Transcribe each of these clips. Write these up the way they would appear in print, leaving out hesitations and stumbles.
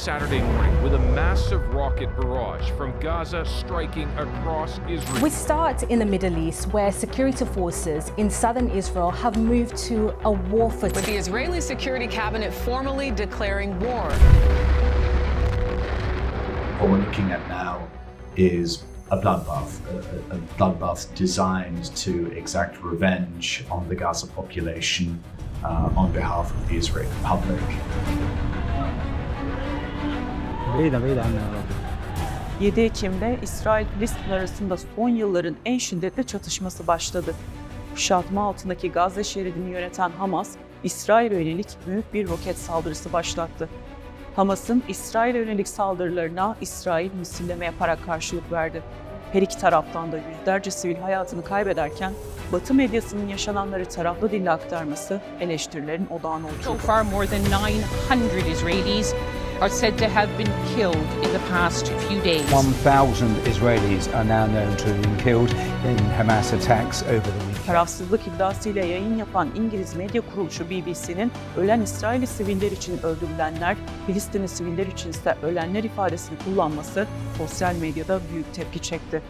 Saturday morning with a massive rocket barrage from Gaza striking across Israel. We start in the Middle East, where security forces in southern Israel have moved to a war footing. With the Israeli Security Cabinet formally declaring war. What we're looking at now is a bloodbath designed to exact revenge on the Gaza population on behalf of the Israeli public. 7 Ekim'de İsrail-Filistin arasında son yılların en şiddetli çatışması başladı. Kuşatma altındaki Gazze şeridini yöneten Hamas, İsrail'e yönelik büyük bir roket saldırısı başlattı. Hamas'ın İsrail'e yönelik saldırılarına İsrail misilleme yaparak karşılık verdi. Her iki taraftan da yüzlerce sivil hayatını kaybederken Batı medyasının yaşananları taraflı dille aktarması eleştirilerin odağına oturdu. So far, more than 900 Israelis are said to have been killed in the past few days. 1,000 Israelis are now known to have been killed in Hamas attacks over the weekend. Tarafsızlık iddiasıyla yayın yapan İngiliz medya kuruluşu BBC'nin ölen İsrailli siviller için öldürülenler, Filistinli siviller için ise ölenler ifadesini kullanması sosyal medyada büyük tepki çekti.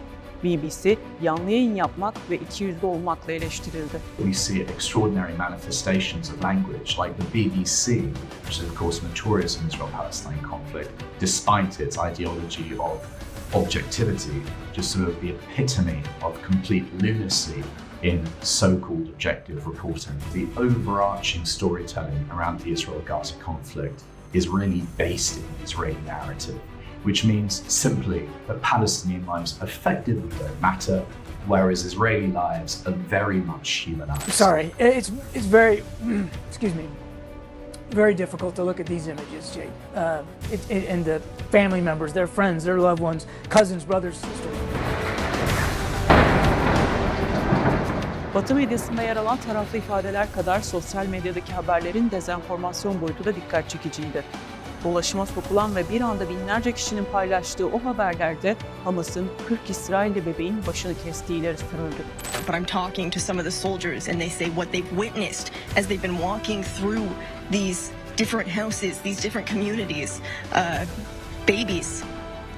BBC, yanlı yayın yapmak ve ikiyüzlü olmakla eleştirildi. We see extraordinary manifestations of language like the BBC, which is of course notorious in the Israel-Palestine conflict, despite its ideology of objectivity, just sort of the epitome of complete lunacy in so-called objective reporting. The overarching storytelling around the Israel-Gaza conflict is really based in the Israeli narrative, which means simply that Palestinian lives effectively don't matter, whereas Israeli lives are very much humanized. Sorry, it's very, excuse me, very difficult to look at these images, Jake. And the family members, their friends, their loved ones, cousins, brothers, sisters. Batı medyasında yer alan taraflı ifadeler kadar sosyal medyadaki haberlerin dezenformasyon boyutu da dikkat çekiciydi. Dolaşıma sokulan ve bir anda binlerce kişinin paylaştığı o haberlerde Hamas'ın 40 İsrailli bebeğin başını kestiği ileri sürüldü. But I'm talking to some of the soldiers and they say what they've witnessed as they've been walking through these different houses, these different communities, babies,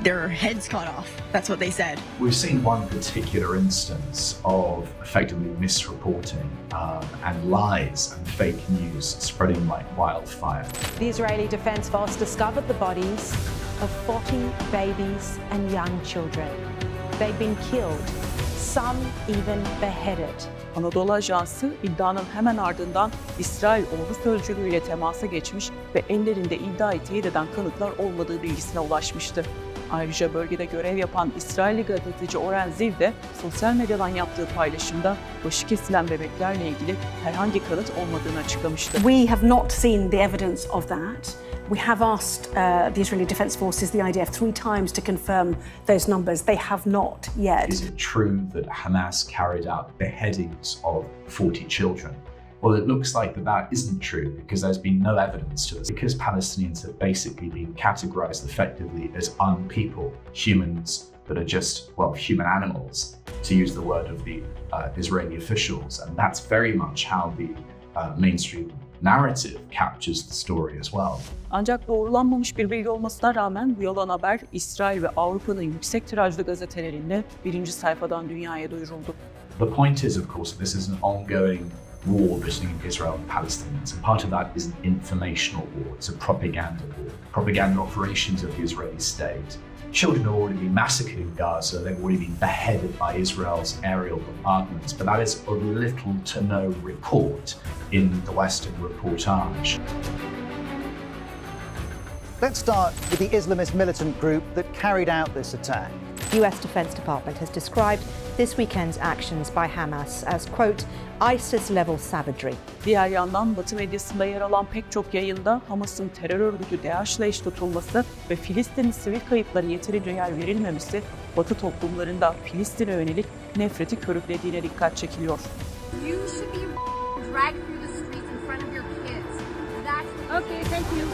their heads cut off. That's what they said. We've seen one particular instance of effectively misreporting and lies and fake news spreading like wildfire. The Israeli Defense Force discovered the bodies of 40 babies and young children. They've been killed, some even beheaded. Anadolu Ajansı iddianın hemen ardından İsrail ordu sözcülüğüyle temasa geçmiş ve ellerinde iddiayı teyit eden kanıtlar olmadığı bilgisine ulaşmıştı. Ayrıca bölgede görev yapan İsrailli gazeteci Oren Ziv de sosyal medyadan yaptığı paylaşımda başı kesilen bebeklerle ilgili herhangi kanıt olmadığını açıklamıştı. We have not seen the evidence of that. We have asked the Israeli Defense Forces, the IDF, 3 times to confirm those numbers. They have not yet. Is it true that Hamas carried out beheadings of 40 children? Well, it looks like that isn't true because there's been no evidence to this. Because Palestinians have basically been categorized effectively as unpeople, humans that are just, well, human animals, to use the word of the Israeli officials. And that's very much how the mainstream narrative captures the story as well. Ancak doğrulanmamış bir bilgi olmasına rağmen bu yalan haber İsrail ve Avrupa'nın yüksek tirajlı gazetelerinde birinci sayfadan dünyaya duyuruldu. The point is, of course, this is an ongoing war between Israel and Palestinians, and part of that is an informational war. It's a propaganda war, propaganda operations of the Israeli state. Children have already been massacred in Gaza, they've already been beheaded by Israel's aerial bombardments, but that is of little to no report in the Western reportage. Let's start with the Islamist militant group that carried out this attack. The US Defense Department has described this weekend's actions by Hamas as, quote, ISIS-level savagery. Diğer yandan Batı medyasında yer alan pek çok yayında Hamas'ın terör örgütü DAEŞ'le eş tutulması ve Filistin'in sivil kayıpları yeterince yer verilmemesi Batı toplumlarında Filistin'e yönelik nefreti körüklediğine dikkat çekiliyor. You should be dragged through the streets in front of your kids. That's okay, thank you.